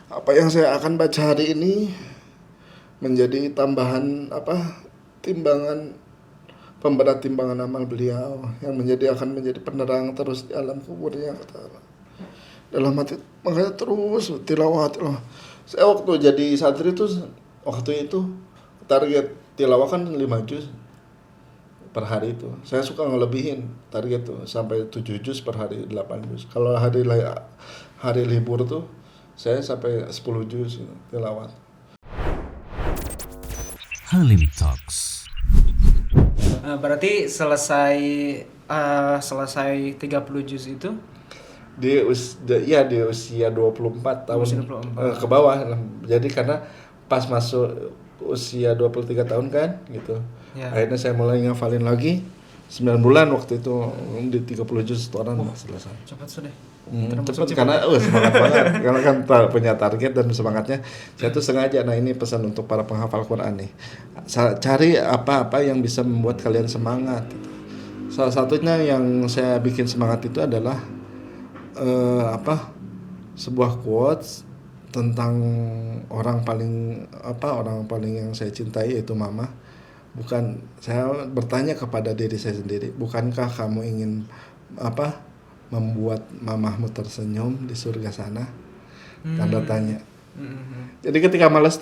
Apa yang saya akan baca hari ini menjadi tambahan timbangan pemberat timbangan amal beliau yang akan menjadi penerang terus di alam kuburnya, kata Allah. Dalam hati makanya terus tilawah. Saya waktu jadi santri itu waktu itu target tilawah kan 5 juz per hari itu. Saya suka ngelebihin target tuh sampai 7 juz per hari, 8 juz. Kalau hari libur tuh saya sampai 10 juz gitu, tilawat. Halim Talks. Berarti selesai 30 juz itu Di usia 24 tahun Usia 24. ke bawah. Jadi karena pas masuk usia 23 tahun kan gitu. Ya. Akhirnya saya mulai ngafalin lagi 9 bulan waktu itu di 30 juz setoran selesai. Cepat sudah. Cepat karena semangat banget karena kan punya target dan semangatnya saya tuh sengaja. Nah ini pesan untuk para penghafal Quran nih, cari apa-apa yang bisa membuat kalian semangat. Salah satunya yang saya bikin semangat itu adalah sebuah quotes tentang orang paling yang saya cintai, yaitu mama. Bukan, saya bertanya kepada diri saya sendiri, bukankah kamu ingin membuat mamahmu tersenyum di surga sana? Tanda tanya. Jadi ketika malas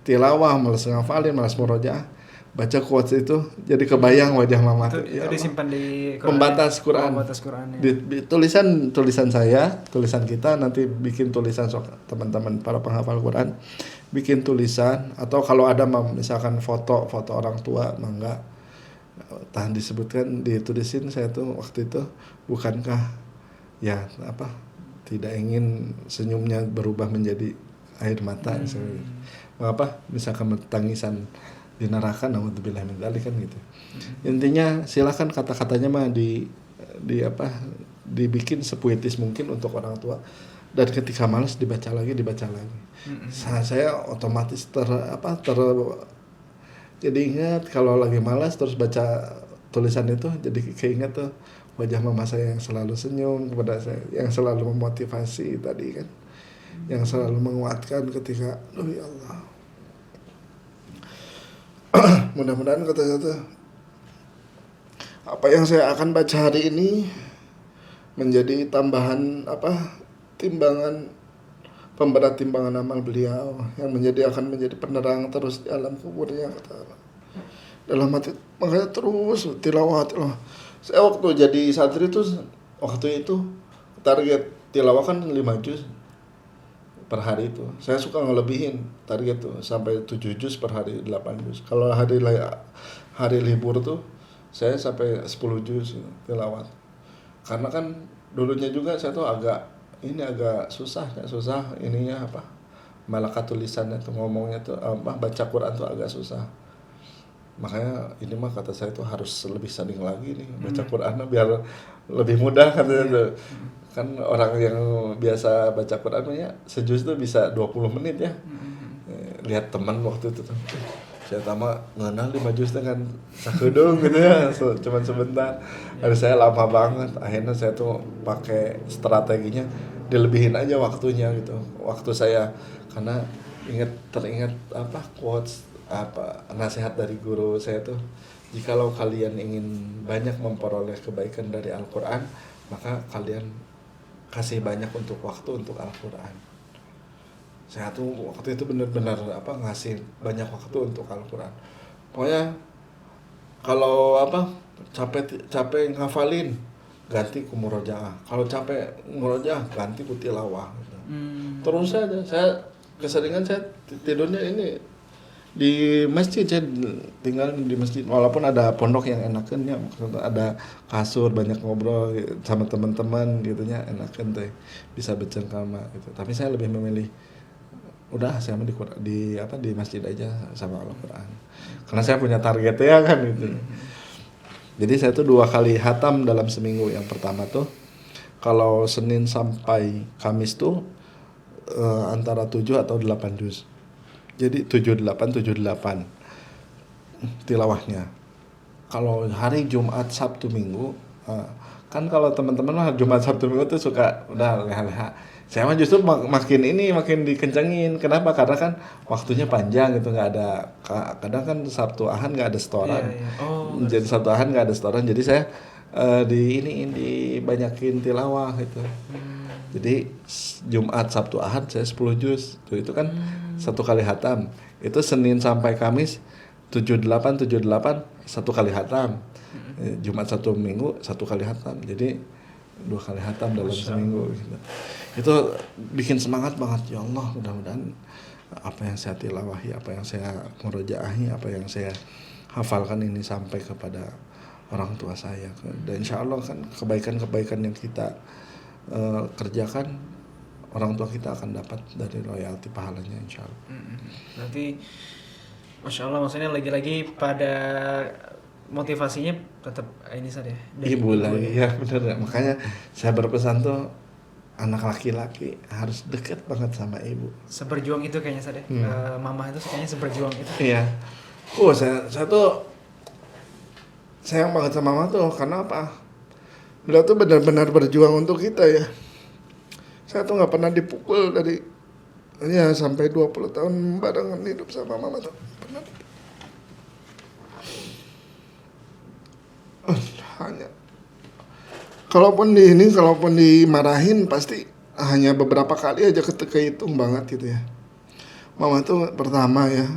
tilawah, malas ngafalin, malas murojaah, baca quotes itu jadi kebayang wajah mama Itu, tuh. itu disimpan di Pembatas Quran. Pembatas Quran ya. Di tulisan saya, tulisan kita nanti bikin tulisan teman-teman para penghafal Quran bikin tulisan, atau kalau ada misalkan foto orang tua mangga ditulisin saya tuh waktu itu, bukankah tidak ingin senyumnya berubah menjadi air mata misalkan tangisan di neraka, naudzubillah min dzalik kan gitu. Intinya silakan kata-katanya mah dibikin sepuitis mungkin untuk orang tua, dan ketika malas dibaca lagi. Saya otomatis jadi ingat kalau lagi malas terus baca tulisan itu, jadi keinget tuh wajah mama saya yang selalu senyum kepada saya, yang selalu memotivasi tadi kan, yang selalu menguatkan ketika ya Allah. Mudah-mudahan kata-kata apa yang saya akan baca hari ini menjadi tambahan timbangan pemberat timbangan amal beliau yang akan menjadi penerang terus di alam kuburnya, kata Allah. Dalam hati makanya terus tilawah. Saya waktu jadi santri itu waktu itu target tilawah kan 5 juz per hari itu. Saya suka ngelebihin target tuh sampai 7 juz per hari, 8 juz. Kalau hari libur tuh saya sampai 10 juz gitu, tilawat. Karena kan dulunya juga saya tuh agak susah ininya malakat tulisannya tuh, ngomongnya tuh baca Quran tuh agak susah. Makanya ini mah kata saya tuh harus lebih sering lagi nih baca Quran biar lebih mudah katanya tuh. Kan orang yang biasa baca Quran ya sejuz tuh bisa 20 menit ya. Lihat teman waktu itu tuh, saya tama ngenal 5 juz kan sakedeung gitu ya, cuman sebentar. Harus saya lama banget. Akhirnya saya tuh pakai strateginya dilebihin aja waktunya gitu. Waktu saya karena teringat quotes nasihat dari guru saya tuh, jikalau kalian ingin banyak memperoleh kebaikan dari Al-Qur'an, maka kalian kasih banyak waktu untuk Al-Qur'an. Saya tuh waktu itu benar-benar ngasih banyak waktu untuk Al-Qur'an. Pokoknya kalau capek ngafalin, ganti ku murojaah. Kalau capek murojaah, ganti ku tilawah gitu. Terus saya keseringan saya tidurnya ini di masjid, saya tinggal di masjid, walaupun ada pondok yang enakan ya, ada kasur, banyak ngobrol sama teman-teman gitunya, enakan teh bisa bercengkrama gitu. Tapi saya lebih memilih udah saya di masjid aja sama Al-Qur'an, karena saya punya target ya kan gitu. Jadi saya tuh 2 kali hatam dalam seminggu. Yang pertama tuh kalau Senin sampai Kamis tuh antara 7 atau 8 juz. Jadi 78 tilawahnya. Kalau hari Jumat, Sabtu, Minggu, kan kalau teman-teman mah Jumat, Sabtu, Minggu tuh suka udah leha-leha. Saya mah justru makin dikencengin. Kenapa? Karena kan waktunya panjang gitu, nggak ada kadang kan Sabtu Ahad nggak ada setoran. Iya, iya. Oh, Jadi Sabtu Ahad nggak ada setoran. Jadi saya dibanyakin tilawah gitu. Jadi Jumat Sabtu Ahad saya 10 juz. Tuh, itu kan satu kali hatam. Itu Senin sampai Kamis 78 satu kali hatam. Jumat satu minggu satu kali hatam. Jadi 2 kali hatam dalam seminggu gitu. Itu bikin semangat banget, ya Allah, mudah-mudahan apa yang saya tilawahi, apa yang saya merojaahi, apa yang saya hafalkan ini sampai kepada orang tua saya. Dan insya Allah kan kebaikan-kebaikan yang kita kerjakan, orang tua kita akan dapat dari royalti pahalanya, insya Allah. Nanti Masya Allah, maksudnya lagi-lagi pada motivasinya tetap ini saja Ibu lagi, ya benar. Makanya saya berpesan tuh anak laki-laki harus dekat banget sama ibu. seberjuang itu kayaknya saja. Mama itu kayaknya seberjuang itu. Iya. Saya tuh sayang banget sama mama tuh, karena apa? Beliau tuh benar-benar berjuang untuk kita ya. Saya tuh nggak pernah dipukul dari ya sampai 20 tahun barengan hidup sama mama tuh. Pernah. Hanya kalaupun dimarahin pasti hanya beberapa kali aja kehitung banget gitu ya. Mama tuh pertama ya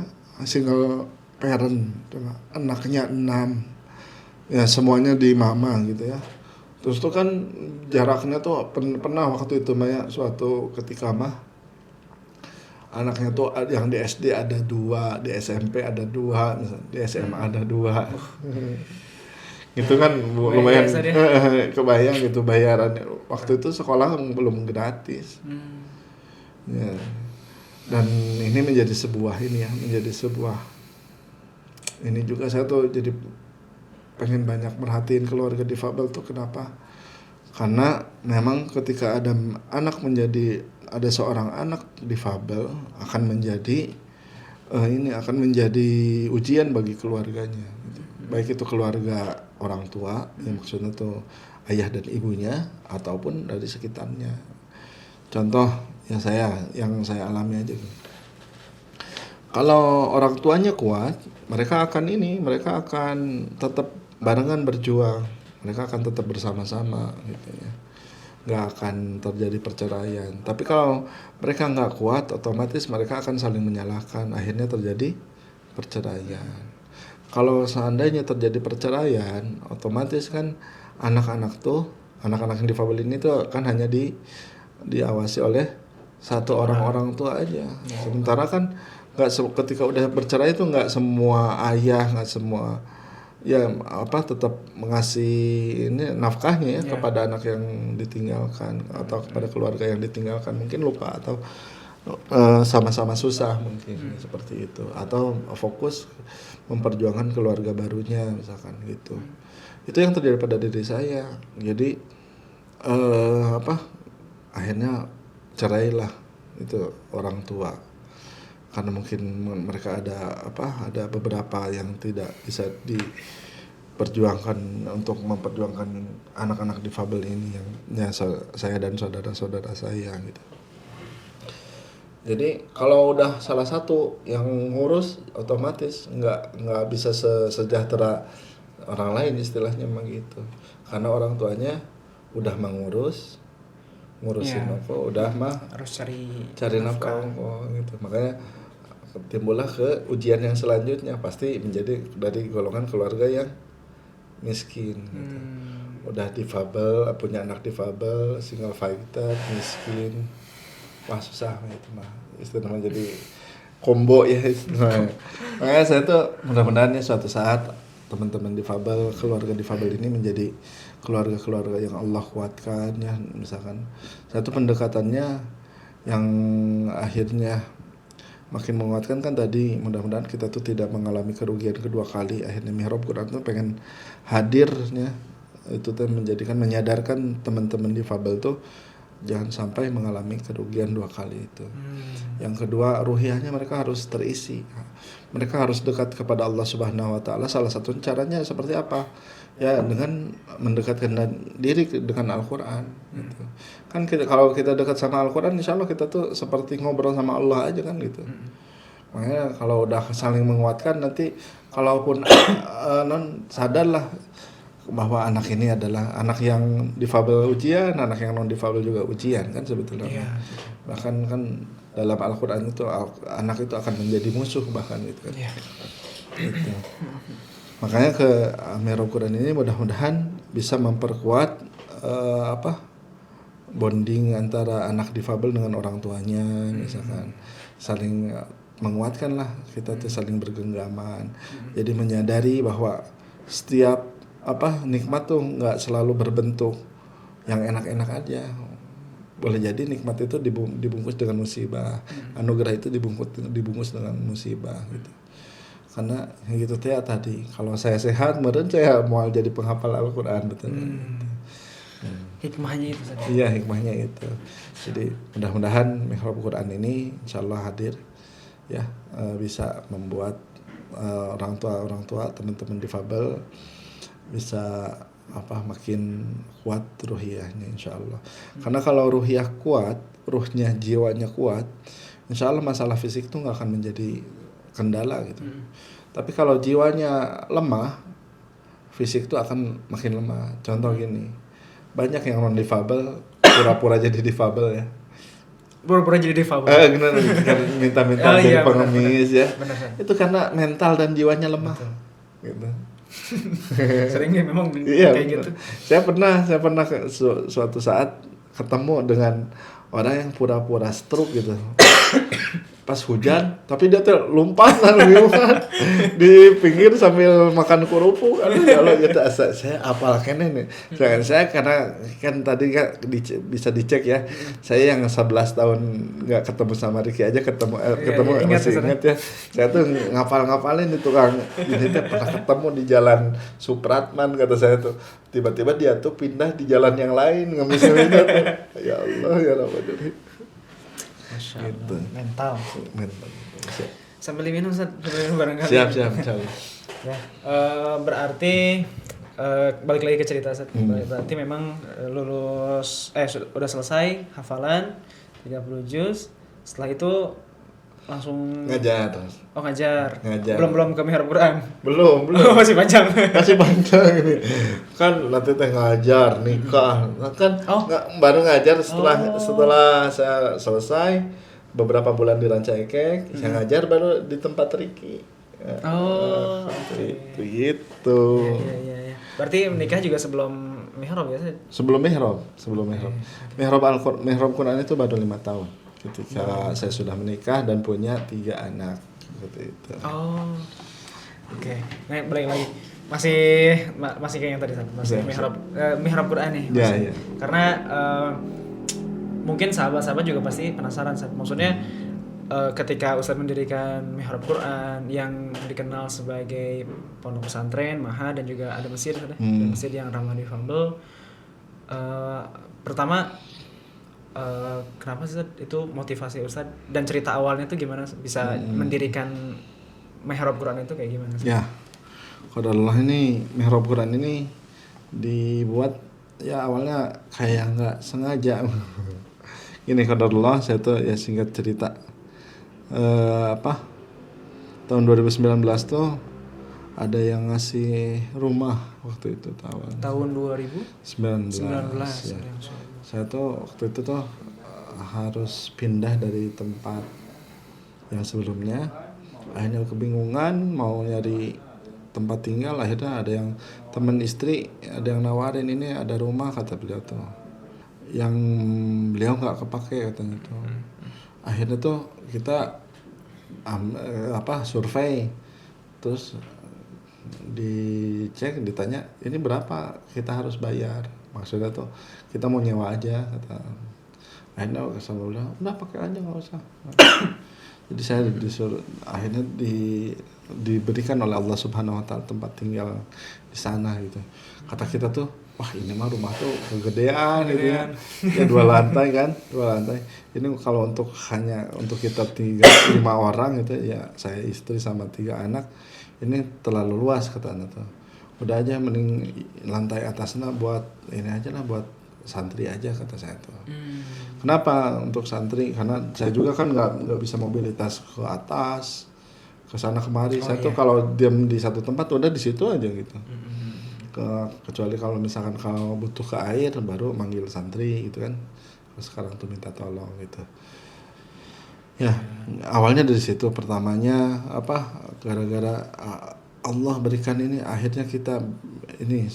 single parent, anaknya 6, ya semuanya di mama gitu ya. Terus tuh kan jaraknya tuh pernah waktu itu Maya suatu ketika mah anaknya tuh yang di SD ada 2, di SMP ada 2, misalnya di SMA ada 2. Gitu kan lumayan kebayang gitu bayarannya. Waktu itu sekolah belum gratis. Ya. Dan ini menjadi sebuah ini juga saya tuh jadi pengen banyak merhatiin keluarga difabel tuh. Kenapa? Karena memang ketika ada seorang anak difabel akan menjadi ujian bagi keluarganya gitu. Baik itu keluarga orang tua, yang maksudnya tuh ayah dan ibunya ataupun dari sekitarnya. Contoh yang saya alami aja gitu. Kalau orang tuanya kuat, mereka akan tetap barengan berjuang, mereka akan tetap bersama-sama gitu ya, nggak akan terjadi perceraian. Tapi kalau mereka nggak kuat, otomatis mereka akan saling menyalahkan, akhirnya terjadi perceraian. Kalau seandainya terjadi perceraian, otomatis kan anak-anak yang difabel ini tuh kan hanya diawasi oleh satu orang tua aja. Sementara kan ketika udah bercerai itu nggak semua ayah, nggak semua tetap mengasih ini nafkahnya kepada anak yang ditinggalkan atau kepada keluarga yang ditinggalkan, mungkin lupa atau sama-sama susah mungkin seperti itu, atau fokus memperjuangkan keluarga barunya misalkan gitu. Itu yang terjadi pada diri saya. Jadi akhirnya cerailah itu orang tua karena mungkin mereka ada beberapa yang tidak bisa diperjuangkan untuk memperjuangkan anak-anak difabel ini yang saya dan saudara-saudara saya gitu. Jadi kalau udah salah satu yang ngurus, otomatis nggak bisa sejahtera orang lain, istilahnya memang gitu. Karena orang tuanya udah ngurusin udah harus cari nafkah gitu. Makanya timbullah ke ujian yang selanjutnya, pasti menjadi dari golongan keluarga yang miskin gitu. Udah difabel, punya anak difabel, single fighter, miskin. Wah susah itu mah, istilahnya jadi combo ya istilahnya. Makanya saya tuh mudah-mudahan ya suatu saat teman-teman difabel, keluarga difabel ini menjadi keluarga-keluarga yang Allah kuatkan ya. Misalkan saya tuh pendekatannya yang akhirnya makin menguatkan kan tadi, mudah-mudahan kita tuh tidak mengalami kerugian kedua kali. Akhirnya Mihrab Quran tuh pengen hadirnya itu tuh menyadarkan teman-teman difabel tuh jangan sampai mengalami kerugian 2 kali itu. Yang kedua, ruhiyahnya mereka harus terisi. Mereka harus dekat kepada Allah Subhanahu wa taala. Salah satu caranya seperti apa? Ya, dengan mendekatkan diri dengan Al-Qur'an gitu. Kan kalau kita dekat sama Al-Qur'an, insyaallah kita tuh seperti ngobrol sama Allah aja kan gitu. Makanya kalau udah saling menguatkan, nanti kalaupun non sadarlah bahwa anak ini adalah anak yang difabel ujian, anak yang non difabel juga ujian kan sebetulnya. Iya. Bahkan kan dalam Al-Qur'an itu anak itu akan menjadi musuh bahkan gitu kan. Iya. Gitu. Makanya ke Mihrab Quran ini mudah-mudahan bisa memperkuat bonding antara anak difabel dengan orang tuanya, misalkan saling menguatkan lah, kita tuh saling bergenggaman. Jadi menyadari bahwa setiap nikmat tuh nggak selalu berbentuk yang enak-enak aja. Boleh jadi nikmat itu dibungkus dengan musibah, anugerah itu dibungkus dengan musibah gitu. Karena gitu tadi, kalau saya sehat, meren saya mau jadi penghafal Al-Qur'an betul. Hikmahnya itu tadi. Iya, hikmahnya itu. Jadi mudah-mudahan Mihrab Quran ini insyaallah hadir ya, bisa membuat orang tua teman-teman difabel bisa makin kuat ruhiyahnya insyaallah. Karena kalau ruhiyah kuat, ruhnya, jiwanya kuat, insyaallah masalah fisik tuh nggak akan menjadi kendala gitu. Tapi kalau jiwanya lemah, fisik tuh akan makin lemah. Contoh gini, banyak yang non difabel pura-pura jadi difabel ya. Pura-pura jadi difabel. Kan minta-minta jadi pengemis ya. Benar. Itu karena mental dan jiwanya lemah. Gitu. Seringnya memang Iya, kayak bener. gitu. Saya pernah suatu saat ketemu dengan orang yang pura-pura stroke gitu. Pas hujan, tapi dia tuh lompatan di pinggir sambil makan kerupuk. Aduh, kalau gitu saya apal kene nih. Saya karena kan tadi bisa dicek ya. Saya yang 11 tahun nggak ketemu sama Ricky aja ketemu masih ingat ya. Saya tuh ngapalin di tukang ini tuh pernah ketemu di jalan Supratman, kata saya tuh. Tiba-tiba dia tuh pindah di jalan yang lain, ngemis-ngemis tuh. Ya Allah ya Rabbal. Masya Gitu. Allah. Mental. Siap. Sambil minum Ustaz, barangkali. Siap. Ya, berarti balik lagi ke cerita Ustaz. Berarti memang lulus udah selesai hafalan 30 juz. Setelah itu langsung Ngajar. Oh, ngajar. Ngajar. Belum ke Mihrab Quran. Belum. Masih panjang. Masih panjang ini. Kan nanti teh ngajar, nikah. Kan baru ngajar setelah saya selesai beberapa bulan di Ranca Ekek, saya ngajar baru di tempat Ricky. Gitu. Iya. Berarti menikah juga sebelum Mihrab ya? Sebelum Mihrab. Mihrab Quran itu baru 5 tahun. Ketika saya sudah menikah dan punya 3 anak seperti itu. Oke. Nah, balik lagi. Masih kayak yang tadi masih Mihrab Quran nih. Iya. Karena mungkin sahabat-sahabat juga pasti penasaran. Maksudnya ketika Ustadz mendirikan Mihrab Quran yang dikenal sebagai pondok pesantren, maha, dan juga ada masjid, ada masjid yang ramah difabel. Pertama, kenapa sih itu motivasi Ustadz dan cerita awalnya itu gimana bisa mendirikan Mihrab Quran itu kayak gimana sih? Ya, qadarullah ini Mihrab Quran ini dibuat ya awalnya kayak nggak sengaja. Gini qadarullah, saya tuh ya singkat cerita tahun 2019 tuh ada yang ngasih rumah waktu itu tahun 2019 ya. Saya tuh waktu itu tuh harus pindah dari tempat yang sebelumnya. Akhirnya kebingungan mau nyari tempat tinggal. Akhirnya ada yang teman istri, ada yang nawarin, ini ada rumah kata beliau tuh, yang beliau nggak kepake katanya tuh. Akhirnya tuh kita survei, terus dicek, ditanya ini berapa kita harus bayar. Maksudnya tuh kita mau nyewa aja kata. Akhirnya sama beliau udah pakai aja nggak usah. Jadi saya disuruh, akhirnya diberikan oleh Allah Subhanahu Wa Taala tempat tinggal di sana gitu. Kata kita tuh wah ini mah rumah tuh kegedean gitu ya. Ya 2 lantai kan, 2 lantai. Ini kalau untuk hanya untuk kita 5 orang gitu ya, saya istri sama 3 anak, ini terlalu luas kata anak tuh. Udah aja mending lantai atasnya buat ini aja lah, buat santri aja kata saya tuh. Kenapa untuk santri? Karena saya juga kan nggak bisa mobilitas ke atas, ke sana kemari. Saya tuh kalau diam di satu tempat udah di situ aja gitu. Kecuali kalau misalkan kalau butuh ke air baru manggil santri gitu kan. Terus sekarang tuh minta tolong gitu. Ya, awalnya dari situ. Pertamanya apa? Gara-gara Allah berikan ini, akhirnya kita ini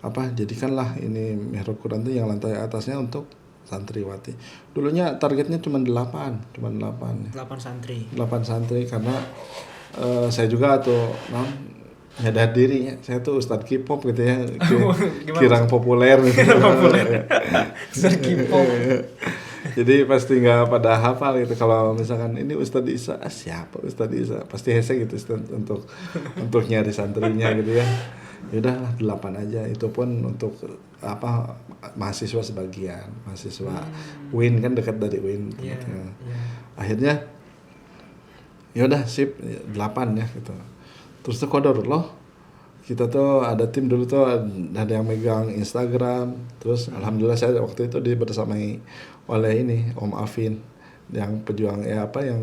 apa? Jadikanlah ini mihrab Quran tuh yang lantai atasnya untuk santriwati. Dulunya targetnya cuma 8 8 santri. 8 santri karena saya juga tuh nyadar diri ya, saya tuh Ustadz K-pop gitu ya, kirang populer gitu. Ustadz K-pop. Jadi pasti nggak pada hafal gitu. Kalau misalkan ini Ustadz Isa, siapa Ustadz Isa? Pasti hese gitu untuk nyari santrinya gitu ya. Yaudah 8 aja, itu pun untuk apa mahasiswa sebagian, mahasiswa UIN kan dekat dari UIN. Akhirnya yaudah sip 8 ya gitu. Terus tuh qadarullah kita tuh ada tim dulu tuh, ada yang megang Instagram. Terus alhamdulillah saya waktu itu dibersamai oleh ini Om Afin yang pejuang yang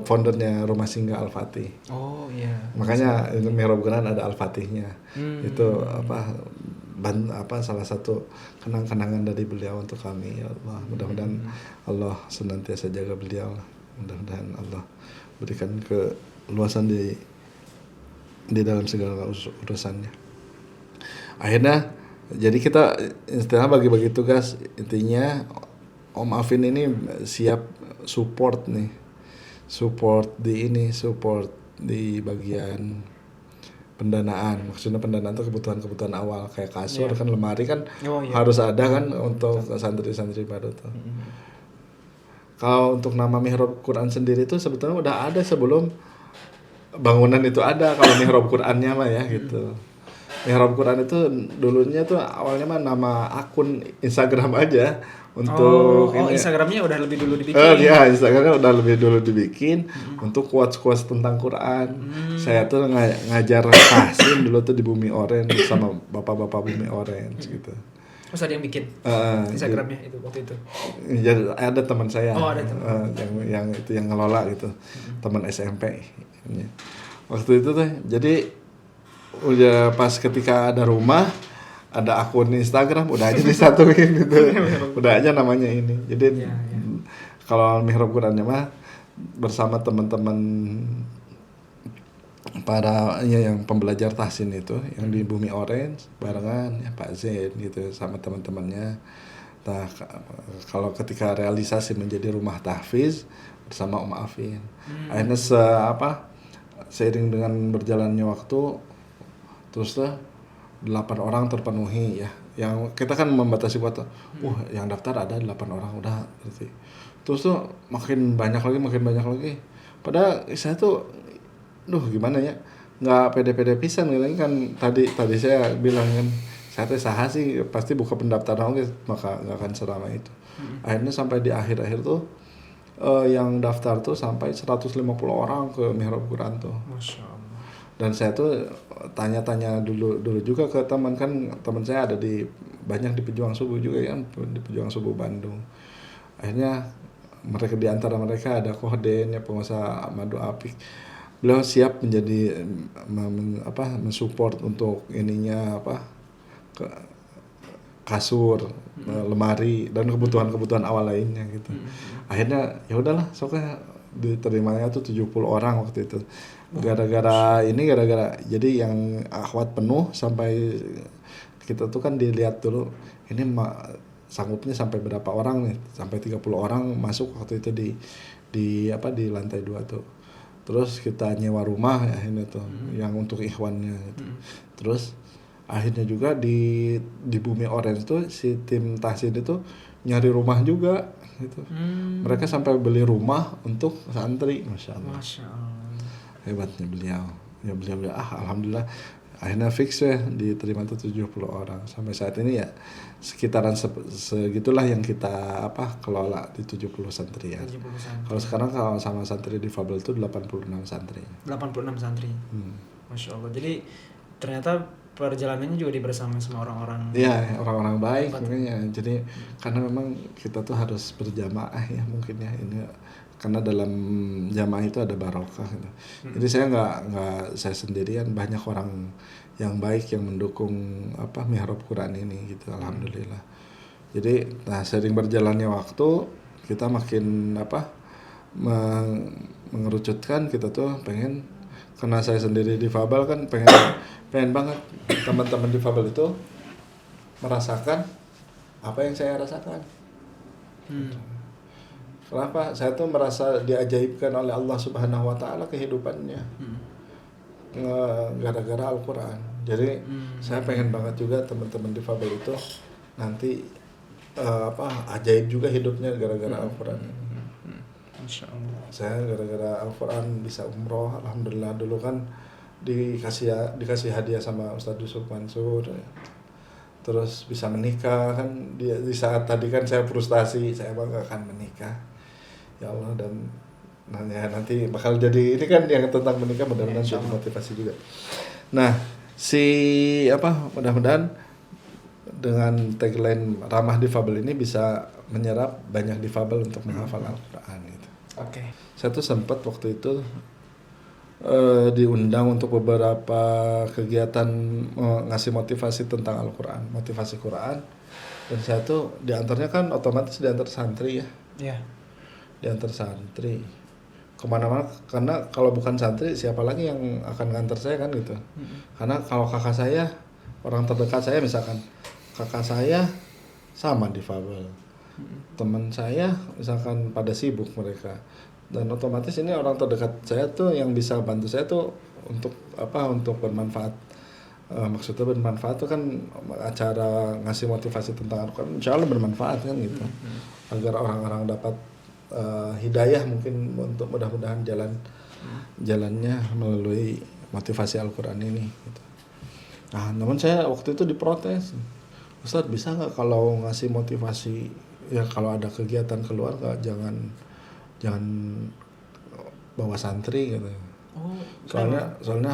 foundernya Rumah Singgah Al-Fatih. Oh iya. Makanya ini mihrab Quran ada Al-Fatihnya. Itu salah satu kenang-kenangan dari beliau untuk kami. Ya Allah, mudah-mudahan Allah senantiasa jaga beliau. Mudah-mudahan Allah berikan keluasan di dalam segala urusannya. Akhirnya jadi kita istilah bagi-bagi tugas. Intinya Om Afin ini siap support di bagian pendanaan. Maksudnya pendanaan itu kebutuhan awal kayak kasur kan, lemari kan harus ada kan untuk santri-santri baru tuh. Kalau untuk nama mihrab Quran sendiri itu sebetulnya udah ada sebelum bangunan itu ada. Kalau mihrab Qurannya mah ya gitu. Mihrab Quran itu dulunya tuh awalnya mah nama akun Instagram aja untuk Instagramnya udah lebih dulu dibikin. Iya, Instagramnya udah lebih dulu dibikin untuk quotes tentang Quran. Saya tuh ngajar tahsin dulu tuh di Bumi Orange sama bapak-bapak Bumi Orange gitu. Terus ada yang bikin Instagramnya itu waktu itu. Jadi ada teman saya. Ada teman. yang ngelola gitu. Teman SMP. Waktu itu tuh jadi udah pas ketika ada rumah, ada akun Instagram, udah aja disatuin gitu. Udah aja namanya ini. Jadi kalau mihrab Qurannya mah bersama teman-teman para yang pembelajar tahsin itu yang di Bumi Orange barengan ya Pak Zain gitu sama teman-temannya. Nah, kalau ketika realisasi menjadi rumah tahfiz bersama Om Afin. Akhirnya seiring dengan berjalannya waktu terus 8 orang terpenuhi ya. Yang kita kan membatasi kuota. Yang daftar ada 8 orang udah berarti. Terus tuh makin banyak lagi. Padahal saya tuh gimana ya, nggak pede-pede pisan kan tadi saya bilang kan saya teh saha sih pasti buka pendaftaran maka nggak akan selama itu. Akhirnya sampai di akhir tuh yang daftar tuh sampai 150 orang ke mihrab Quran tuh. Masya Allah. Dan saya tuh tanya-tanya dulu juga ke teman saya ada banyak di Pejuang Subuh juga ya, di Pejuang Subuh Bandung. Akhirnya di antara mereka ada Kohden ya, pengusaha Madu Apik. Beliau siap menjadi mensupport untuk ininya kasur, lemari dan kebutuhan awal lainnya gitu. Akhirnya ya udahlah, soalnya diterimanya tuh 70 orang waktu itu. Gara-gara jadi yang akhwat penuh sampai kita tuh kan dilihat dulu ini sanggupnya sampai berapa orang nih, sampai 30 orang masuk waktu itu di lantai 2 tuh. Terus kita nyewa rumah ya ini tuh yang untuk ikhwannya gitu. Terus akhirnya juga di Bumi Orange tuh si tim tahsin itu nyari rumah juga gitu. Mereka sampai beli rumah untuk santri, Masya Allah. Masya Allah. Hebatnya beliau. Ya beliau alhamdulillah akhirnya fix ya diterima tuh 70 orang. Sampai saat ini ya sekitaran segitulah yang kita kelola di 70 santrian. 70 santri. Kalau sekarang kalau sama santri difabel itu 86 santri. 86 santri. Masya Allah. Jadi ternyata perjalanannya juga dibersama sama orang-orang. Iya, orang-orang baik makanya. Jadi karena memang kita tuh harus berjamaah ya mungkin ya ini karena dalam jamaah itu ada barokah gitu. Jadi saya nggak saya sendirian, banyak orang yang baik yang mendukung mihrab Quran ini gitu, alhamdulillah. Jadi sering berjalannya waktu kita makin mengerucutkan, kita tuh pengen, karena saya sendiri difabel kan pengen banget teman-teman difabel itu merasakan apa yang saya rasakan. Kenapa? Saya tuh merasa diajaibkan oleh Allah Subhanahu wa taala kehidupannya. Gara-gara Al-Qur'an. Jadi saya pengen banget juga teman-teman difabel itu nanti ajaib juga hidupnya gara-gara Al-Qur'an. Insyaallah. Saya gara-gara Al-Qur'an bisa umroh, alhamdulillah. Dulu kan dikasih hadiah sama Ustadz Yusuf Mansur. Terus bisa menikah kan di saat tadi kan saya frustasi, saya bangga akan menikah. Ya Allah, dan nanti bakal jadi ini kan yang tentang menikah, mudah-mudahan jadi motivasi juga. Nah, mudah-mudahan dengan tagline ramah difabel ini bisa menyerap banyak difabel untuk menghafal Al-Qur'an gitu. Oke. Saya tuh sempat waktu itu diundang untuk beberapa kegiatan ngasih motivasi tentang Al-Qur'an, motivasi Quran. Dan saya tuh diantarnya kan otomatis diantar santri ya. Iya. Diantar santri kemana-mana, karena kalau bukan santri siapa lagi yang akan ngantar saya kan gitu. Karena kalau kakak saya, orang terdekat saya misalkan, kakak saya sama difabel, teman saya misalkan pada sibuk mereka, dan otomatis ini orang terdekat saya tuh yang bisa bantu saya tuh untuk bermanfaat. Maksudnya bermanfaat tuh kan acara ngasih motivasi tentang Al-Quran, insya Allah bermanfaat kan gitu, agar orang-orang dapat hidayah mungkin untuk mudah-mudahan jalannya melalui motivasi Al-Quran ini gitu. Nah, namun saya waktu itu diprotes, Ustadz bisa nggak kalau ngasih motivasi ya kalau ada kegiatan keluarga jangan bawa santri gitu. Soalnya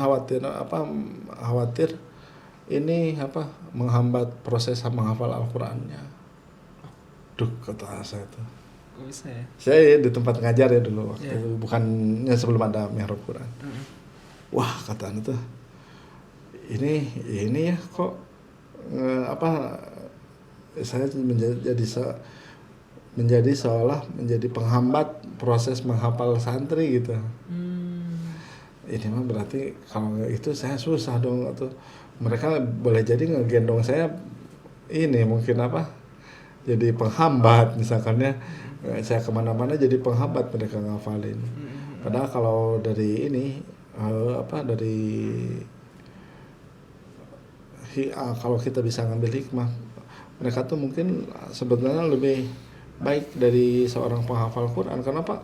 khawatir ini menghambat proses menghafal Al-Qur'annya. Duh, kata saya tuh. Bisa ya. Saya di tempat ngajar ya dulu waktu itu, bukannya sebelum ada mihrab Quran. Wah, kata tuh. Ini ya kok saya menjadi seolah menjadi penghambat proses menghafal santri gitu. Ini mah berarti kalau itu saya susah dong, atau mereka boleh jadi ngegendong saya ini mungkin jadi penghambat misalkannya, saya kemana-mana jadi penghambat mereka ngafalin. Padahal kalau dari kalau kita bisa ngambil hikmah, mereka tuh mungkin sebetulnya lebih baik dari seorang penghafal Quran. Kenapa?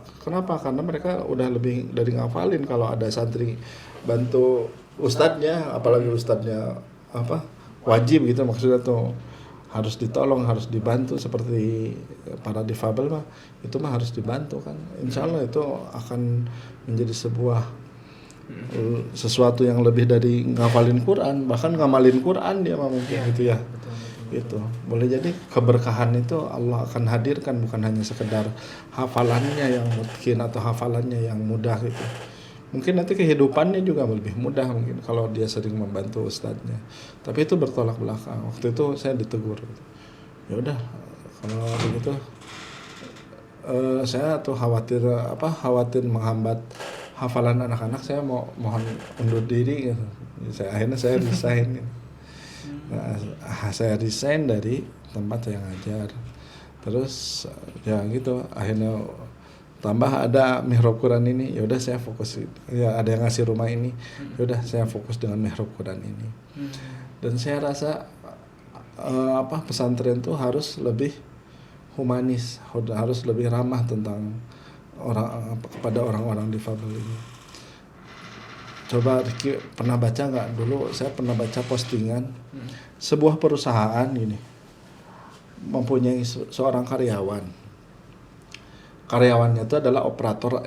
Karena mereka udah lebih dari ngafalin. Kalau ada santri bantu ustadznya, apalagi ustadznya wajib gitu, maksudnya tuh harus ditolong, harus dibantu seperti para difabel mah, itu mah harus dibantu kan. Insya Allah itu akan menjadi sesuatu yang lebih dari ngafalin Quran, bahkan ngamalin Quran dia mah mungkin gitu ya. Gitu. Boleh jadi keberkahan itu Allah akan hadirkan, bukan hanya sekedar hafalannya yang mungkin atau hafalannya yang mudah gitu. Mungkin nanti kehidupannya juga lebih mudah mungkin kalau dia sering membantu ustadznya. Tapi itu bertolak belakang. Waktu itu saya ditegur. Ya udah, kalau begitu saya tuh khawatir menghambat hafalan anak-anak, saya mohon undur diri gitu. Akhirnya saya resign gitu. Nah, saya resign dari tempat saya ngajar. Terus ya gitu, akhirnya tambah ada mihrab Quran ini, ya udah saya fokus, ya ada yang ngasih rumah ini, ya udah saya fokus dengan mihrab Quran ini. Dan saya rasa pesantren tuh harus lebih humanis, harus lebih ramah kepada orang-orang difabel ini. coba Ricky pernah baca nggak, dulu saya pernah baca postingan sebuah perusahaan gini mempunyai seorang karyawannya itu adalah operator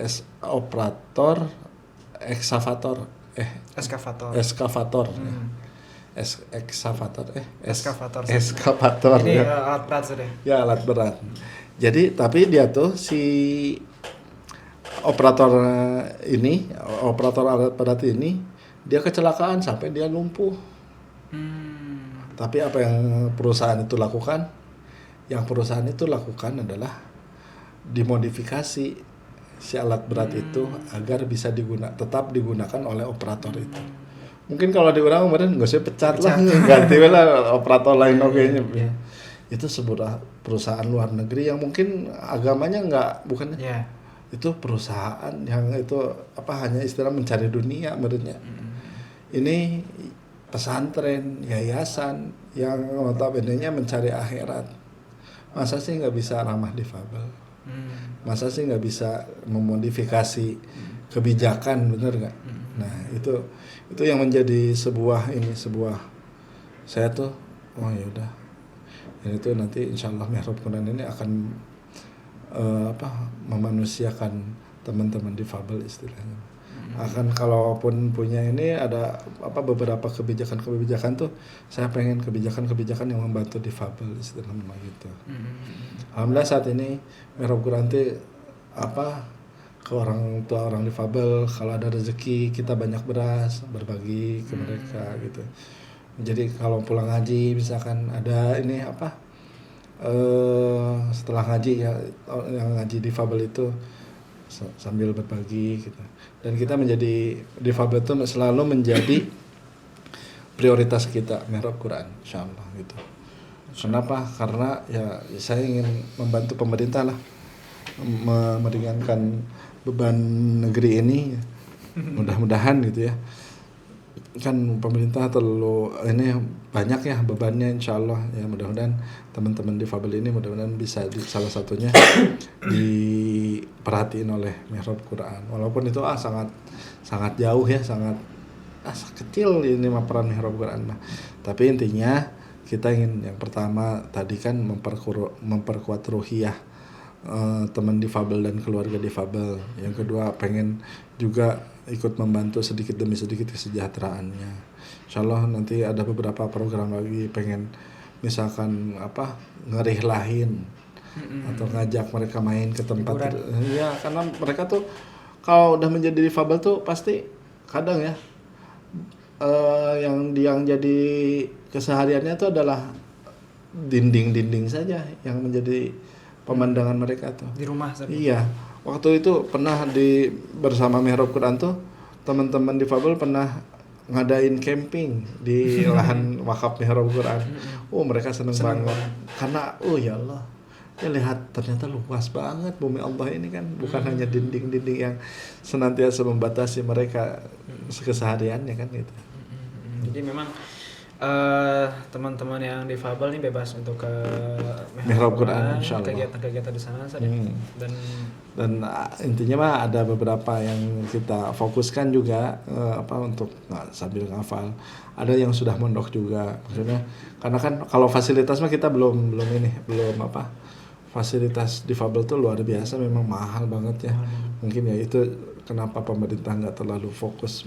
ekskavator eskavator. Eskavator Ini ya. alat berat sudah. Ya, alat berat. Jadi tapi dia tuh si operator alat berat ini dia kecelakaan sampai dia lumpuh. Tapi apa yang perusahaan itu lakukan? Yang perusahaan itu lakukan adalah dimodifikasi si alat berat itu agar bisa tetap digunakan oleh operator itu. Mungkin kalau diulang kemarin nggak usah pecat lah, ganti lah operator lain nya. Itu sebuah perusahaan luar negeri yang mungkin agamanya bukan. Itu perusahaan yang itu hanya istilah mencari dunia menurutnya. Ini pesantren, yayasan yang notabene-nya mencari akhirat. Masa sih nggak bisa ramah difabel? Masa sih nggak bisa memodifikasi kebijakan, bener nggak? Nah itu yang menjadi sebuah saya tuh ya udah, ini tuh nanti insyaallah Mihrab Quran ini akan memanusiakan teman-teman difabel istilahnya. Akan kalaupun punya ini ada beberapa kebijakan tuh saya pengen kebijakan yang membantu difabel istilahnya gitu. Alhamdulillah saat ini Mihrab Quran tuh ke orang tua orang difabel, kalau ada rezeki kita banyak beras berbagi ke mereka gitu. Jadi kalau pulang ngaji misalkan ada ini setelah ngaji ya, yang ngaji difabel itu sambil berbagi gitu. Dan kita menjadi difabel itu selalu menjadi prioritas kita Mihrab Quran insyaallah gitu. Kenapa? Karena ya saya ingin membantu pemerintah lah meringankan beban negeri ini, mudah-mudahan gitu ya. Kan pemerintah terlalu ini banyak ya bebannya, insyaallah ya, mudah-mudahan teman-teman difabel ini mudah-mudahan bisa salah satunya diperhatiin oleh Mihrab Quran, walaupun itu sangat jauh ya, sangat kecil ini peran Mihrab Quran mah. Tapi intinya kita ingin yang pertama tadi kan memperkuat ruhiyah teman difabel dan keluarga difabel. Yang kedua pengen juga ikut membantu sedikit demi sedikit kesejahteraannya. Insyaallah nanti ada beberapa program lagi pengen misalkan ngerihlahin atau ngajak mereka main ke tempat. Ya karena mereka tuh kalau udah menjadi difabel tuh pasti kadang ya yang jadi kesehariannya itu adalah dinding-dinding saja yang menjadi pemandangan mereka tuh di rumah. Iya, waktu itu pernah bersama Mihrab Quran tuh teman-teman difabel pernah ngadain camping di lahan wakaf Mihrab Quran. Mereka seneng banget karena ya Allah, ya lihat ternyata luas banget bumi Allah ini kan, bukan hanya dinding-dinding yang senantiasa membatasi mereka kesehariannya kan gitu. Jadi memang teman-teman yang difabel ini bebas untuk ke Mihrab Quran, kegiatan-kegiatan di sana saja. Dan intinya mah ada beberapa yang kita fokuskan juga untuk sambil ngafal. Ada yang sudah mondok juga, maksudnya karena kan kalau fasilitas mah kita belum fasilitas difabel tuh luar biasa, memang mahal banget ya. Mungkin ya itu kenapa pemerintah nggak terlalu fokus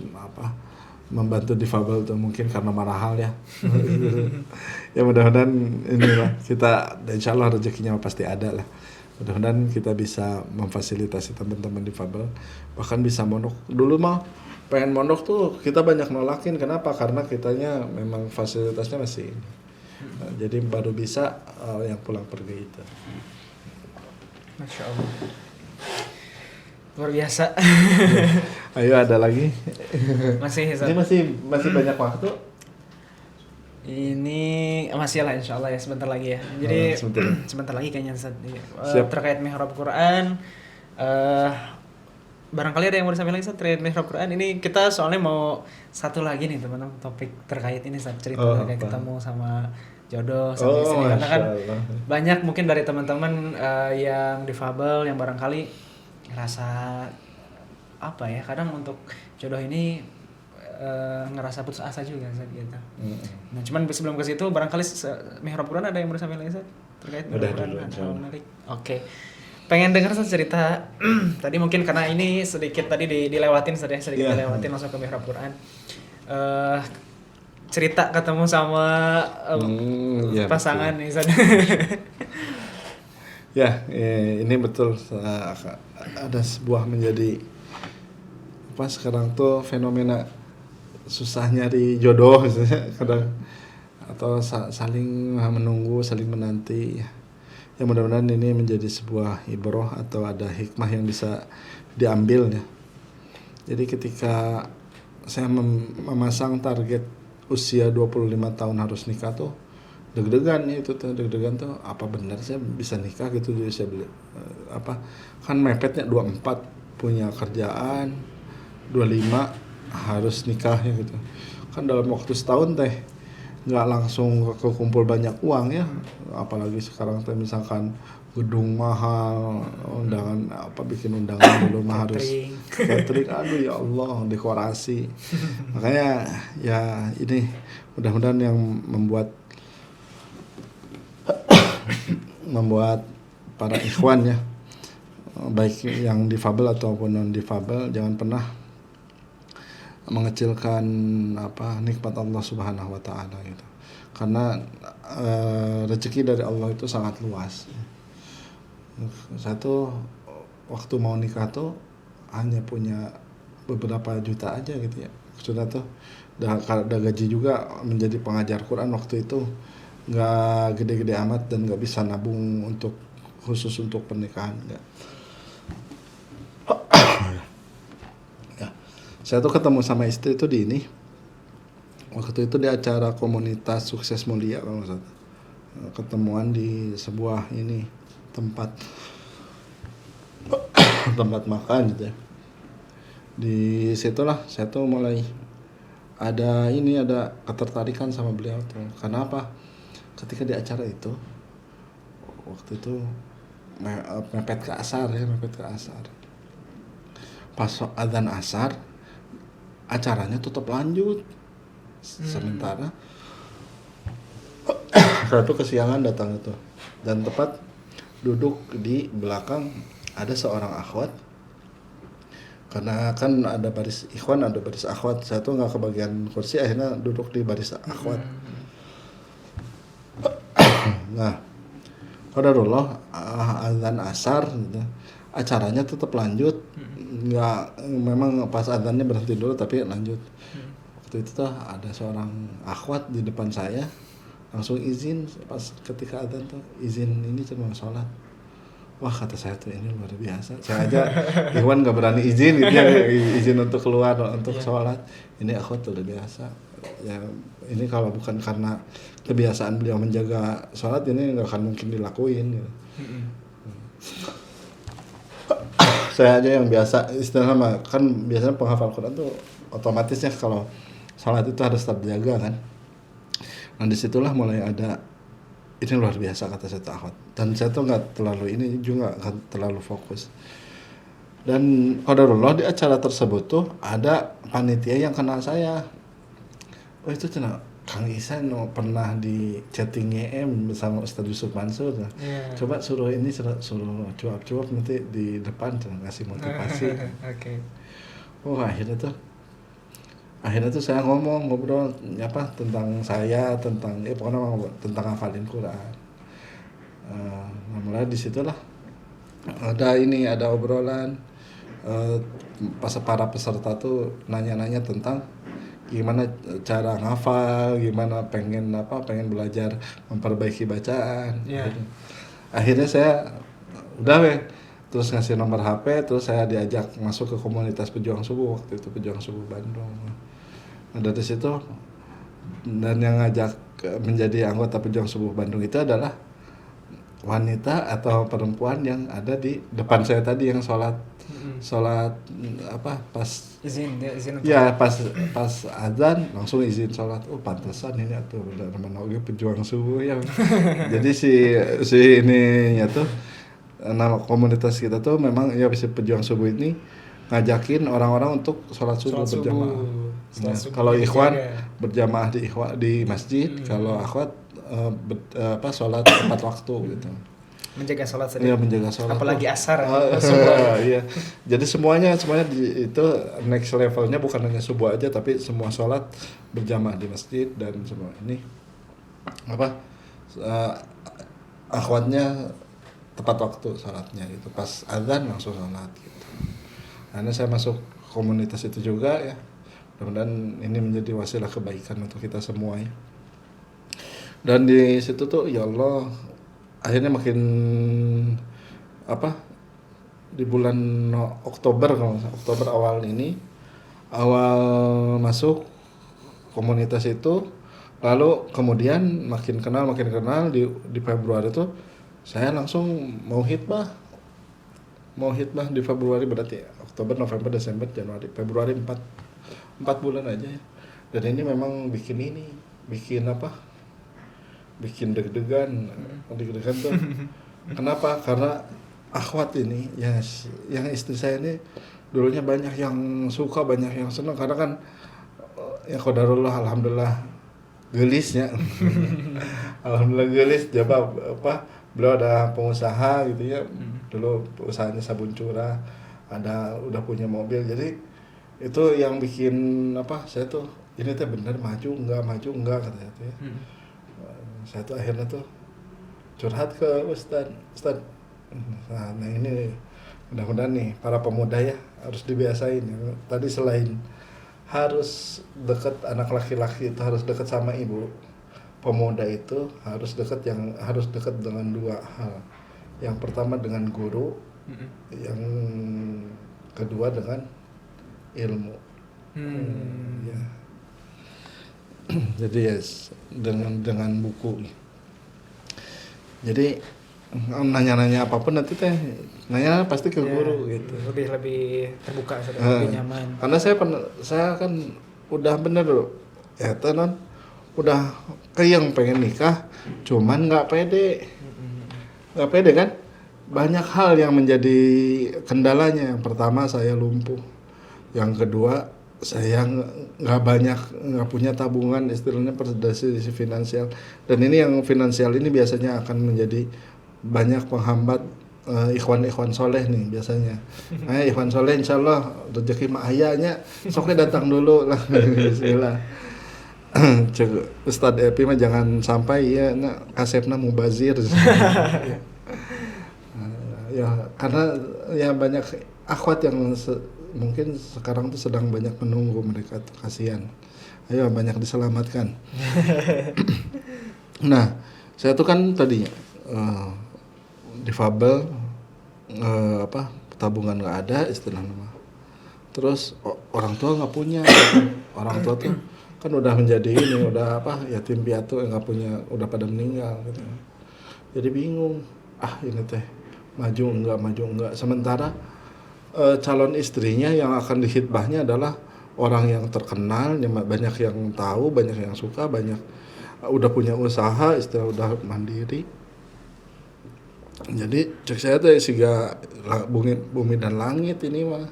membantu difabel tuh, mungkin karena mahal ya. Ya mudah-mudahan inilah kita, insyaallah rezekinya pasti ada lah. Mudah-mudahan kita bisa memfasilitasi teman-teman difabel, bahkan bisa mondok. Dulu mah pengen mondok tuh kita banyak nolakin, kenapa? Karena kitanya memang fasilitasnya masih jadi baru bisa yang pulang pergi itu. Masya Allah, luar biasa. Ayo ada lagi. Ini masih banyak waktu. Ini masih lah insyaallah ya, sebentar lagi ya. Jadi sebentar lagi kayaknya terkait Mihrab Quran. Barangkali ada yang mau disampaikan lagi terkait Mihrab Quran. Ini kita soalnya mau satu lagi nih teman-teman, topik terkait ini cerita kayak ketemu sama jodoh sama istri, karena kan banyak mungkin dari teman-teman yang difabel yang barangkali ngerasa kadang untuk jodoh ini ngerasa putus asa juga Ustaz gitu. Nah, cuman sebelum ke situ barangkali mihrab Quran ada yang mau disampaikan lagi Ustaz terkait Udah mihrab Quran dulu, atau insyaallah. menarik. Oke. Pengen dengar Ustaz cerita tadi mungkin karena ini sedikit tadi dilewatin Ustaz ya, sedikit Iya. dilewatin langsung ke mihrab Quran. Cerita ketemu sama Iya, pasangan nih Ustaz. Ya, ini betul, ada sebuah menjadi apa sekarang tuh fenomena susah nyari jodoh misalnya kadang, atau saling menunggu, saling menanti. Ya mudah-mudahan ini menjadi sebuah ibrah atau ada hikmah yang bisa diambil ya. Jadi ketika saya memasang target usia 25 tahun harus nikah tuh deg-degan tuh apa benar saya bisa nikah gitu di usia apa kan mepetnya 24 punya kerjaan, 25 harus nikah ya gitu kan dalam waktu setahun teh nggak langsung kekumpul banyak uang ya, apalagi sekarang teh misalkan gedung mahal, undangan apa bikin undangan dulu mah harus catering, aduh ya Allah, dekorasi. Makanya ya ini mudah-mudahan yang membuat para ikhwan ya, baik yang difabel ataupun non difabel, jangan pernah mengecilkan apa nikmat Allah Subhanahu wa taala gitu. Karena rezeki dari Allah itu sangat luas. Saya tuh waktu mau nikah tuh hanya punya beberapa juta aja gitu ya. Sudah tuh udah gaji juga menjadi pengajar Quran waktu itu, nggak gede-gede amat dan nggak bisa nabung untuk khusus untuk pernikahan, nggak. Ya, saya tuh ketemu sama istri itu di ini waktu itu di acara komunitas sukses mulia kalau nggak salah, ketemuan di sebuah ini tempat makan gitu ya. Di situlah saya tuh mulai ada ketertarikan sama beliau tuh. Karena apa? Ketika di acara itu waktu itu mepet ke asar. Pas adzan asar acaranya tetap lanjut. Sementara saya tuh kesiangan datang itu dan tepat duduk di belakang ada seorang akhwat. Karena kan ada baris ikhwan, ada baris akhwat. Saya tuh nggak kebagian kursi, akhirnya duduk di baris akhwat. Nah, qadarullah azan asar gitu. Acaranya tetap lanjut. Nggak, memang pas azannya berhenti dulu tapi lanjut. Waktu itu tuh ada seorang akhwat di depan saya langsung izin pas ketika azan tuh izin ini cuma sholat. Wah, kata saya tuh ini luar biasa. Saya aja Iwan nggak berani izin gitu ya, izin untuk keluar untuk sholat. Ini akhwat tuh udah biasa. Ya ini kalau bukan karena kebiasaan beliau menjaga sholat ini nggak akan mungkin dilakuin gitu. Saya aja yang biasa istilahnya kan biasanya penghafal Quran tuh otomatisnya kalau sholat itu harus terjaga kan. Nah disitulah mulai ada ini luar biasa kata saya tuh akhwat, dan saya tuh nggak terlalu ini juga nggak terlalu fokus. Dan qadarullah di acara tersebut tuh ada panitia yang kenal saya. Oh itu cina Kang Isan pernah di chatting YM bersama Ustadz Yusuf Mansur. Coba suruh cuap-cuap nanti di depan ngasih motivasi. Oke. Oh akhirnya tuh saya ngobrol apa tentang saya, tentang pokoknya tentang hafalin Quran. Mulai disitulah ada obrolan. Pas para peserta tuh nanya-nanya tentang gimana cara ngafal, gimana pengen belajar memperbaiki bacaan. Akhirnya saya terus ngasih nomor HP, terus saya diajak masuk ke komunitas Pejuang Subuh, waktu itu Pejuang Subuh Bandung. Nah, dari situ dan yang ngajak menjadi anggota Pejuang Subuh Bandung itu adalah wanita atau perempuan yang ada di depan saya tadi yang sholat pas izin untuk ya pas azan langsung izin sholat. Oh pantesan ini atuh udah namanya oge Pejuang Subuh ya. Jadi si ininya tuh nama komunitas kita tuh memang ya bisa Pejuang Subuh ini ngajakin orang-orang untuk sholat subuh berjamaah. Setelah Ya, subuh kalau ikhwan dijaga. berjamaah di masjid, kalau akhwat sholat tepat waktu gitu. Menjaga sholat Iya, sedang. menjaga sholat. Apalagi asar. Iya. Jadi semuanya itu next levelnya bukan hanya subuh aja, tapi semua sholat berjamaah di masjid dan semua ini uh, akhwatnya tepat waktu sholatnya gitu. Pas azan langsung sholat gitu. Karena saya masuk komunitas itu juga ya. Mudah-mudahan ini menjadi wasilah kebaikan untuk kita semua ya. Dan di situ tuh ya Allah akhirnya makin di bulan Oktober kalau nggak salah, Oktober awal masuk komunitas itu, lalu kemudian makin kenal di Februari itu saya langsung mau hitbah di Februari, berarti Oktober, November, Desember, Januari, Februari 4 bulan aja ya. Dan ini memang bikin deg-degan tuh. Kenapa? Karena akhwat ini ya, yang istri saya ini dulunya banyak yang suka, banyak yang senang, karena kan ya qadarullah, alhamdulillah gelisnya. Alhamdulillah gelis, beliau ada pengusaha gitu ya. Dulu usahanya sabun curah, udah punya mobil. Jadi itu yang bikin saya tuh ini teh bener maju enggak katanya tuh ya. Saya tuh akhirnya tuh curhat ke Ustad. Nah ini mudah-mudahan nih para pemuda ya harus dibiasain ya. Tadi selain harus dekat, anak laki-laki itu harus dekat sama ibu, pemuda itu harus dekat dengan dua hal. Yang pertama dengan guru, yang kedua dengan ilmu. Ya. Jadi ya dengan buku. Jadi nanya-nanya apapun nanti nanya pasti ke guru gitu. Lebih terbuka, lebih nyaman. Karena saya kan udah bener loh. Ya tenan udah keyeng pengen nikah, cuman nggak pede kan. Banyak hal yang menjadi kendalanya. Yang pertama saya lumpuh. Yang kedua saya nggak punya tabungan, istilahnya dari sisi finansial. Dan ini yang finansial ini biasanya akan menjadi banyak penghambat ikhwan soleh nih biasanya. Ikhwan soleh insyaallah rezeki mah ayahnya, soknya datang dulu lah. Bismillah. Ustadz Epi mah jangan sampai ya kasepna mubazir. Ya karena ya banyak akhwat yang mungkin sekarang tuh sedang banyak menunggu, mereka tuh kasihan. Ayo banyak diselamatkan. Nah, saya tuh kan tadinya difabel, tabungan nggak ada istilahnya. Terus orang tua nggak punya. Orang tua tuh kan udah menjadi yatim piatu, nggak punya, udah pada meninggal gitu. Jadi bingung. Ini teh maju enggak. Sementara calon istrinya yang akan dihitbahnya adalah orang yang terkenal, banyak yang tahu, banyak yang suka, banyak udah punya usaha, udah mandiri. Jadi cek saya tuh siga bumi dan langit ini mah.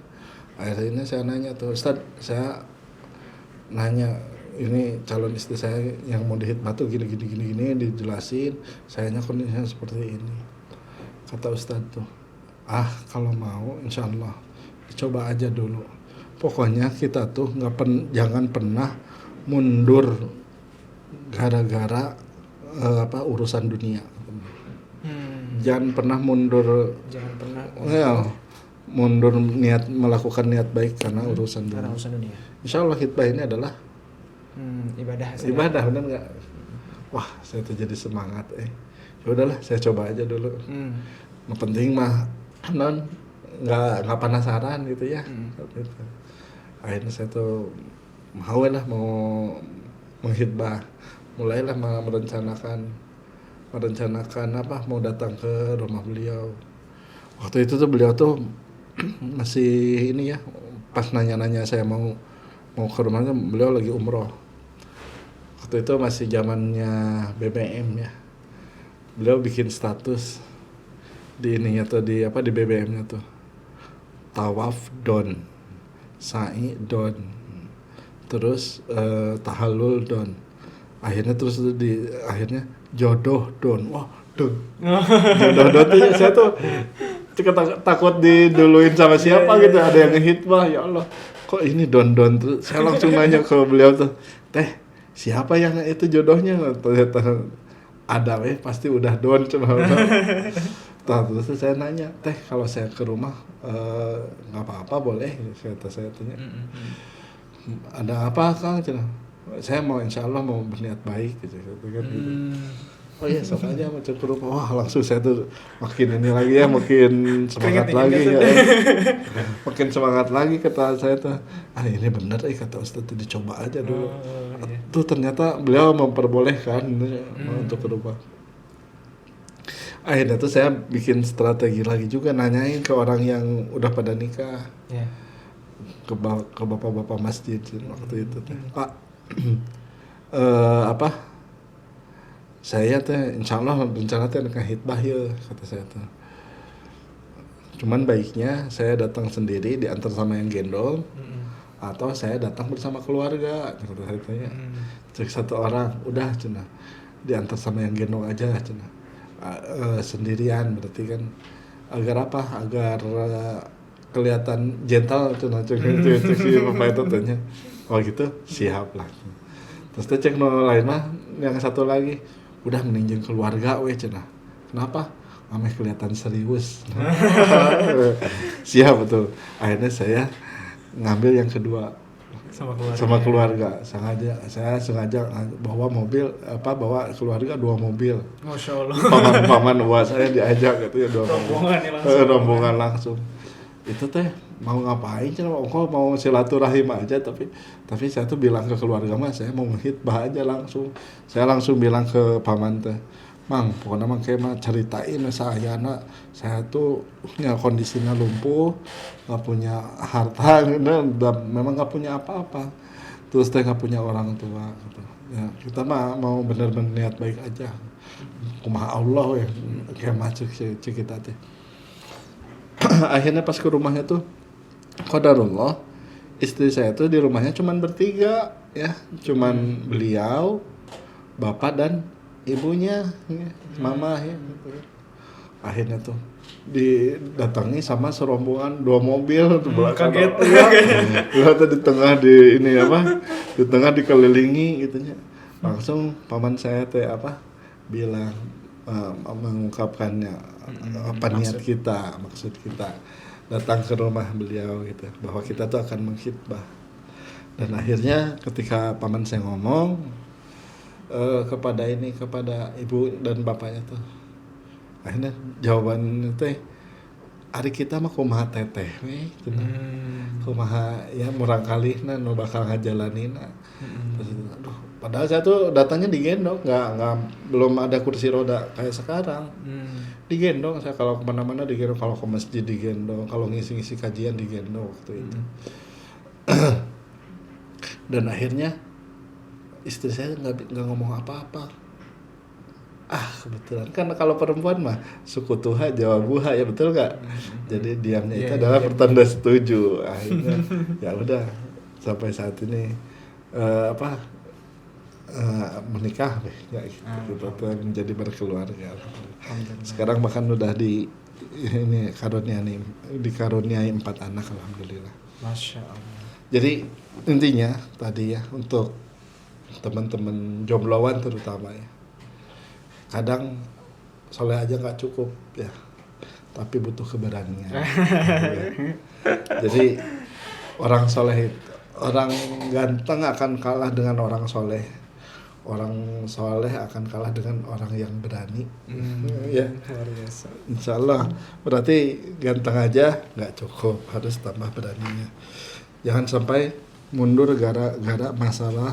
Akhirnya saya nanya tuh, Ustad, saya nanya ini calon istri saya yang mau dihitbah tuh gini dijelasin, sayanya kondisinya seperti ini. Kata Ustad tuh, kalau mau insyaallah coba aja dulu. Pokoknya kita tuh jangan pernah mundur gara-gara urusan dunia. Jangan pernah mundur melakukan niat baik karena urusan dunia. Insyaallah hitbah ini adalah ibadah, benar nggak? Wah, saya tuh jadi semangat. Ya udahlah, saya coba aja dulu. Yang penting mah nggak penasaran gitu ya. Akhirnya saya tuh mau menghitbah, mulailah merencanakan mau datang ke rumah beliau. Waktu itu tuh beliau tuh masih ini ya, pas nanya saya mau ke rumahnya, beliau lagi umroh. Waktu itu masih zamannya BBM ya. Beliau bikin status di ininya tuh di BBM-nya tuh. Tawaf don, sa'i don. terus tahallul don, akhirnya terus akhirnya jodoh don. Wah don, jodoh don tuh saya tuh takut diduluin sama siapa gitu, ada yang ngehitbah, ya Allah kok ini don terus saya langsung nanya ke beliau tuh, teh siapa yang itu jodohnya, ternyata ada pasti udah don cuma terus saya nanya, teh kalau saya ke rumah nggak apa-apa boleh, kata saya tanya. Ada apa Kang? Saya mau insya Allah mau berniat baik gitu kan. Oh iya sok aja mau ke rumah. Wah langsung saya tuh makin ini lagi ya, makin semangat lagi ya. Makin semangat lagi kata saya tuh. Ini bener kata Ustadz tuh dicoba aja dulu. Tuh ternyata beliau memperbolehkan untuk ke rumah. Akhirnya tuh saya bikin strategi lagi juga, nanyain ke orang yang udah pada nikah. Ke bapak-bapak masjid waktu itu Pak saya teh insyaallah rencana teh akan hitbah ya, kata saya tuh. Cuman baiknya saya datang sendiri diantar sama yang gendong atau saya datang bersama keluarga, kata saya tanya. Cek satu orang udah cenah diantar sama yang gendong aja cenah. Sendirian berarti kan agar apa? Agar kelihatan gentle cenah cek si bapak itu tanya. Oh gitu, siap lah. Terus dia cek lain mah yang satu lagi udah meninjau keluarga cenah. Kenapa? Ameh kelihatan serius. Siap betul. Akhirnya saya ngambil yang kedua sama keluarga. Saya sengaja bawa mobil bawa keluarga 2 mobil. Masya Allah. Paman saya diajak gitu ya 2 mobil. Rombongan langsung. Itu teh mau ngapain kok mau silaturahim aja, tapi saya tuh bilang ke keluarga mah saya mau ngehitbah aja langsung. Saya langsung bilang ke paman teh, Mang, pokoknya mang kayak mah ceritain saya tuh kondisinya lumpuh, gak punya harta dan memang gak punya apa-apa, terus teh gak punya orang tua gitu. Ya kita mah mau bener-bener niat baik aja, kumaha Allah ya kayak macet kita teh. Akhirnya pas ke rumahnya tuh qadarullah istri saya tuh di rumahnya cuman bertiga ya, cuman beliau, bapak dan ibunya ya, mama ya. Akhirnya tuh didatangi sama serombongan 2 mobil tuh belakang. Kaget. Lihat di tengah di tengah dikelilingi gitunya. Langsung paman saya teh bilang mengungkapkannya niat kita, maksud kita datang ke rumah beliau gitu, bahwa kita tuh akan menghitbah. Dan akhirnya ketika paman saya ngomong kepada ibu dan bapaknya tuh, akhirnya jawaban teh ari kita mah kumaha teteh we gitu. Kumaha ya murang kalihna nu bakal ngajalanina. Aduh, padahal saya tuh datangnya digendong, nggak belum ada kursi roda kayak sekarang. Digendong saya kalau kemana-mana digendong, kalau ke masjid digendong, kalau ngisi-ngisi kajian digendong waktu itu. Dan akhirnya istri saya nggak ngomong apa-apa. Kebetulan kan kalau perempuan mah suku tuha jawab buha ya, betul nggak? Jadi diamnya itu adalah pertanda setuju. Akhirnya ya udah sampai saat ini menikah ya gitu, menjadi berkeluarga. Sekarang bahkan udah dikaruniai 4 anak alhamdulillah. Masya Allah. Jadi intinya tadi ya, untuk teman-teman jombloan terutama ya, kadang soleh aja nggak cukup ya, tapi butuh keberanian. Jadi orang soleh, orang ganteng akan kalah dengan orang soleh. Orang soleh akan kalah dengan orang yang berani. Ya, Luar biasa. insya Allah. Berarti ganteng aja nggak cukup, harus tambah beraninya. Jangan sampai mundur gara-gara masalah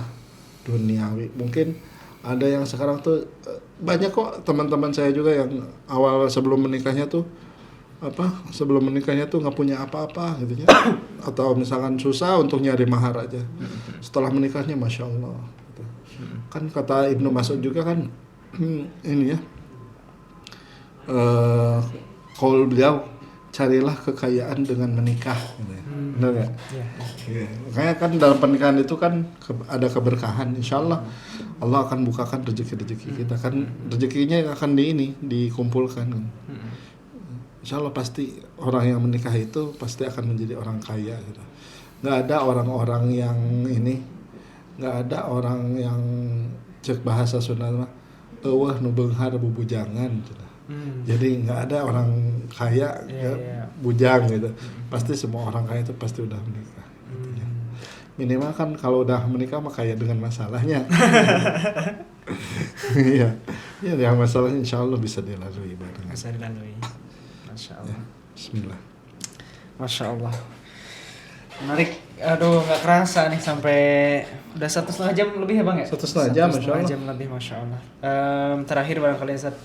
duniawi. Mungkin ada yang sekarang tuh banyak kok teman-teman saya juga yang awal sebelum menikahnya tuh nggak punya apa-apa gitu ya. Atau misalkan susah untuk nyari mahar aja. Setelah menikahnya masya Allah. Gitu. Kan kata Ibnu Mas'ud juga kan ini ya, qaul beliau, carilah kekayaan dengan menikah gitu ya. Benar nggak? Iya. Iya. Makanya kan dalam pernikahan itu kan ada keberkahan. Insya Allah Allah akan bukakan rezeki-rezeki kita kan, rezekinya yang akan dikumpulkan kan. Insya Allah pasti orang yang menikah itu pasti akan menjadi orang kaya gitu. Nggak ada orang-orang yang nggak ada orang yang cek bahasa Sunda mah eueuh nu beunghar bubujangan gitu. Jadi nggak ada orang kaya bujang gitu. Pasti semua orang kaya itu pasti udah menikah gitu ya. Minimal kan kalau udah menikah mah kaya dengan masalahnya. Iya. Ya yang masalahnya insya Allah bisa dilalui bareng. Bisa dilalui. Masya Allah. Bismillah. Masya Allah. Menarik. Aduh, nggak kerasa nih sampai udah 1,5 jam lebih ya Bang ya? 1,5 jam, Masya 1,5 Allah. jam lebih, Masya Allah. Terakhir barangkali Ustaz,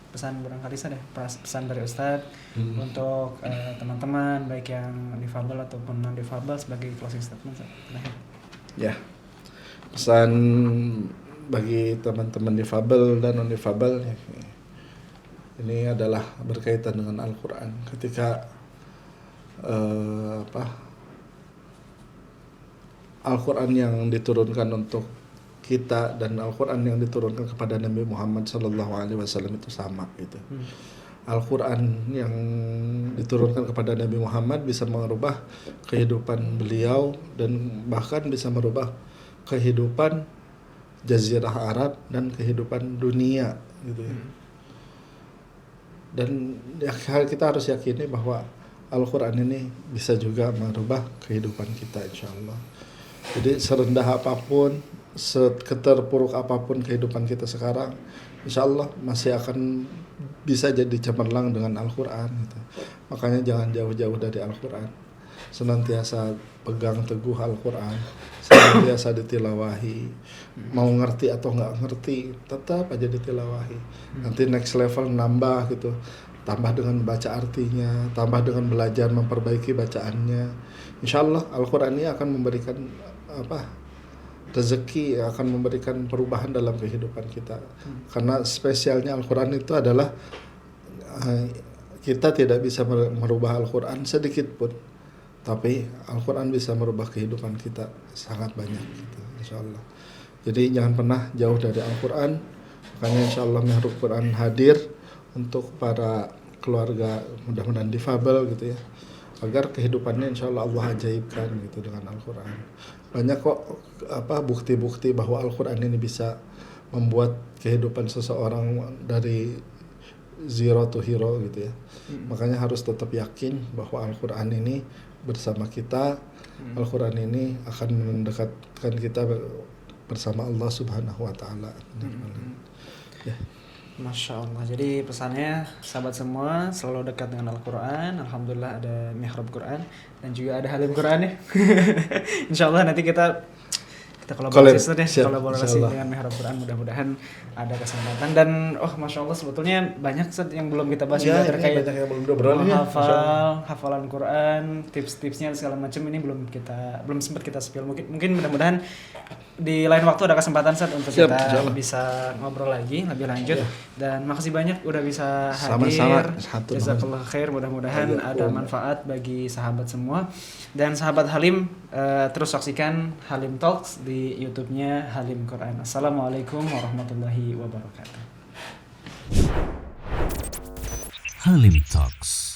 pesan barangkali Ustaz ya, pesan dari Ustaz untuk teman-teman baik yang difabel ataupun non difabel sebagai closing statement Ustaz. Terakhir. Ya. Pesan bagi teman-teman difabel dan non difabel ya, ini adalah berkaitan dengan Al-Quran. Ketika Al-Quran yang diturunkan untuk kita dan Al-Quran yang diturunkan kepada Nabi Muhammad SAW itu sama gitu. Al-Quran yang diturunkan kepada Nabi Muhammad bisa merubah kehidupan beliau dan bahkan bisa merubah kehidupan Jazirah Arab dan kehidupan dunia gitu ya. Dan ya, kita harus yakini bahwa Al-Quran ini bisa juga merubah kehidupan kita insya Allah. Jadi serendah apapun, seketerpuruk apapun kehidupan kita sekarang, insya Allah masih akan bisa jadi cemerlang dengan Al-Quran gitu. Makanya jangan jauh-jauh dari Al-Quran. Senantiasa pegang teguh Al-Quran, senantiasa ditilawahi. Mau ngerti atau nggak ngerti, tetap aja ditilawahi. Nanti next level nambah gitu. Tambah dengan baca artinya, tambah dengan belajar memperbaiki bacaannya. Insya Allah Al-Quran ini akan memberikan rezeki, akan memberikan perubahan dalam kehidupan kita. Karena spesialnya Al-Quran itu adalah kita tidak bisa merubah Al-Quran sedikit pun, tapi Al-Quran bisa merubah kehidupan kita sangat banyak gitu, insya Allah. Jadi jangan pernah jauh dari Al-Quran. Makanya insya Allah Mihrab Quran hadir untuk para keluarga mudah-mudahan difabel gitu ya, agar kehidupannya insya Allah Allah ajaibkan gitu dengan Al-Quran. Banyak kok bukti-bukti bahwa Al-Quran ini bisa membuat kehidupan seseorang dari zero to hero gitu ya. Makanya harus tetap yakin bahwa Al-Quran ini bersama kita. Al-Quran ini akan mendekatkan kita bersama Allah Subhanahu wa taala. Ya. Masya Allah. Jadi pesannya sahabat semua selalu dekat dengan Al-Quran. Alhamdulillah ada Mihrab Quran dan juga ada Halim Quran ya. Insya Allah nanti kita kolaborasi dengan Mihrab Quran, mudah-mudahan ada kesempatan. Dan Masya Allah sebetulnya banyak yang belum kita bahas juga terkait hafalan Quran, tips-tipsnya segala macam ini belum sempat kita spill. Mungkin mudah-mudahan di lain waktu ada kesempatan untuk kita bisa ngobrol lagi lebih lanjut. Dan makasih banyak udah bisa hadir. Jazakallah khair, mudah-mudahan ada manfaat bagi sahabat semua. Dan sahabat Halim, terus saksikan Halim Talks di YouTube-nya Halim Quran. Assalamualaikum warahmatullahi wabarakatuh. Halim Talks.